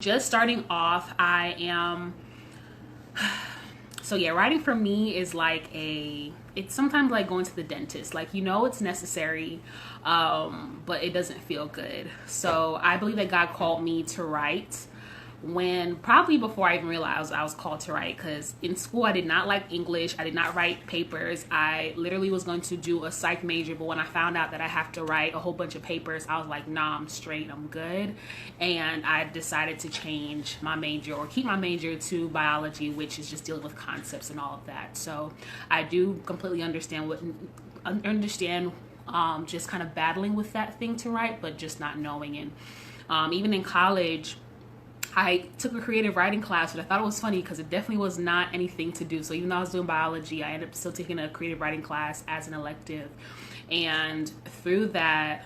Just starting off, I am so yeah, writing for me is like it's sometimes like going to the dentist. Like, it's necessary, but it doesn't feel good. So I believe that God called me to write when probably before I even realized I was called to write, because in school I did not like English. I did not write papers. I literally was going to do a psych major, but when I found out that I have to write a whole bunch of papers, I was like, nah, I'm straight, I'm good. And I decided to change my major, or keep my major, to biology, which is just dealing with concepts and all of that. So I do completely understand just kind of battling with that thing to write, but just not knowing. And even in college, I took a creative writing class, but I thought it was funny because it definitely was not anything to do. So even though I was doing biology, I ended up still taking a creative writing class as an elective. And through that,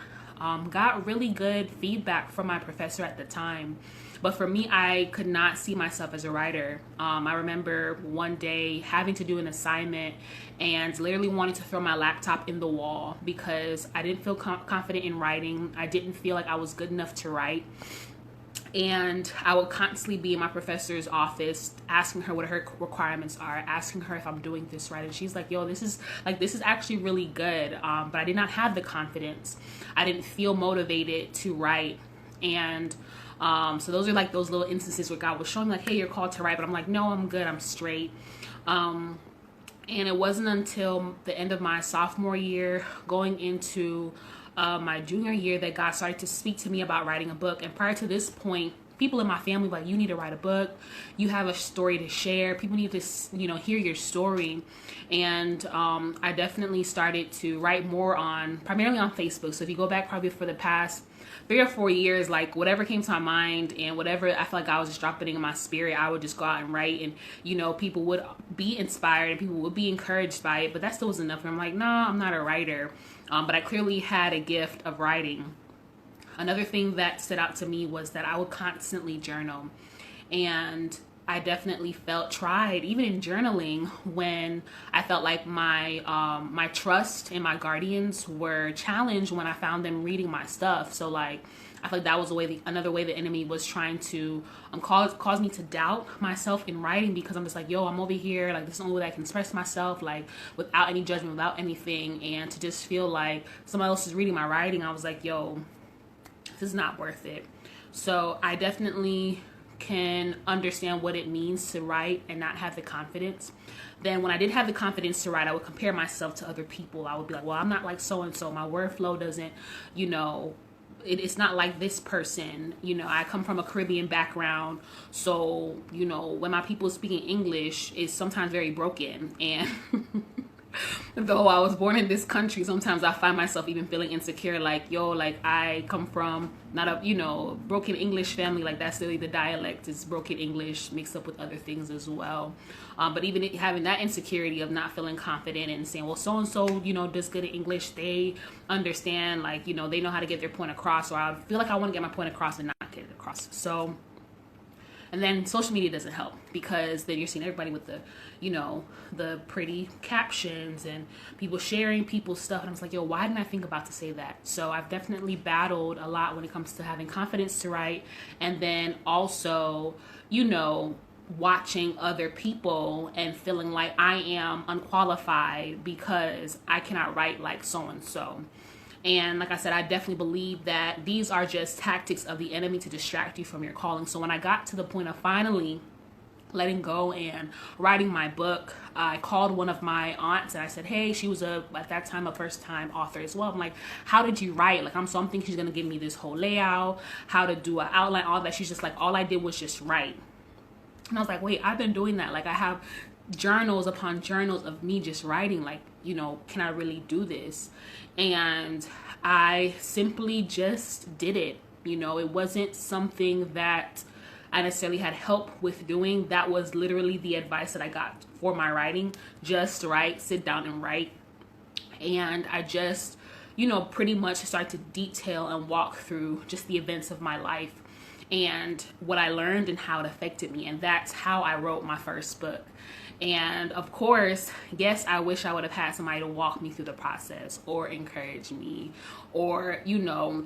got really good feedback from my professor at the time. But for me, I could not see myself as a writer. I remember one day having to do an assignment and literally wanting to throw my laptop in the wall because I didn't feel confident in writing. I didn't feel like I was good enough to write. And I would constantly be in my professor's office asking her what her requirements are, asking her if I'm doing this right. And she's like, yo, this is actually really good. But I did not have the confidence. I didn't feel motivated to write. And so those are like those little instances where God was showing me like, hey, you're called to write. But I'm like, no, I'm good. I'm straight. And it wasn't until the end of my sophomore year, going into my junior year, that God started to speak to me about writing a book. And prior to this point, people in my family were like, you need to write a book. You have a story to share. People need to, hear your story. And I definitely started to write more primarily on Facebook. So if you go back probably for the past 3 or 4 years, like whatever came to my mind and whatever I feel like I was just dropping in my spirit, I would just go out and write. And, people would be inspired and people would be encouraged by it. But that still was enough. And I'm like, nah, I'm not a writer. But I clearly had a gift of writing. Another thing that stood out to me was that I would constantly journal. And I definitely felt tried, even in journaling, when I felt like my trust and my guardians were challenged when I found them reading my stuff. So like, I feel like that was another way the enemy was trying to cause me to doubt myself in writing, because I'm just like, yo, I'm over here, like this is the only way I can express myself, like without any judgment, without anything. And to just feel like somebody else is reading my writing, I was like, yo, this is not worth it. So I definitely can understand what it means to write and not have the confidence. Then when I did have the confidence to write, I would compare myself to other people. I would be like, well, I'm not like so-and-so. My word flow doesn't, it's not like this person. I come from a Caribbean background. So, when my people speaking English, is sometimes very broken. And though I was born in this country, sometimes I find myself even feeling insecure, like, yo, like I come from not a, broken English family. Like that's really the dialect is broken English mixed up with other things as well. But even having that insecurity of not feeling confident and saying, well, so-and-so, does good at English. They understand, like, they know how to get their point across, or I feel like I want to get my point across and not get it across. So, and then social media doesn't help, because then you're seeing everybody with the, the pretty captions and people sharing people's stuff. And I was like, yo, why didn't I think about to say that? So I've definitely battled a lot when it comes to having confidence to write. And then also, watching other people and feeling like I am unqualified because I cannot write like so-and-so. And like I said, I definitely believe that these are just tactics of the enemy to distract you from your calling. So when I got to the point of finally letting go and writing my book, I called one of my aunts and I said, hey, she was at that time a first-time author as well. I'm like, how did you write? Like, I'm thinking she's going to give me this whole layout, how to do an outline, all that. She's just like, all I did was just write. And I was like, wait, I've been doing that. Like, I have journals upon journals of me just writing. Like, can I really do this? And I simply just did it. It wasn't something that I necessarily had help with doing. That was literally the advice that I got for my writing. Just write, sit down and write. And I just, pretty much started to detail and walk through just the events of my life and what I learned and how it affected me. And that's how I wrote my first book. And of course, yes, I wish I would have had somebody to walk me through the process or encourage me or,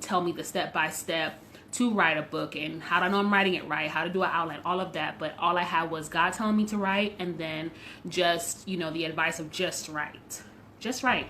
tell me the step-by-step to write a book and how do I know I'm writing it right, how to do an outline, all of that. But all I had was God telling me to write, and then just, the advice of just write. Just write.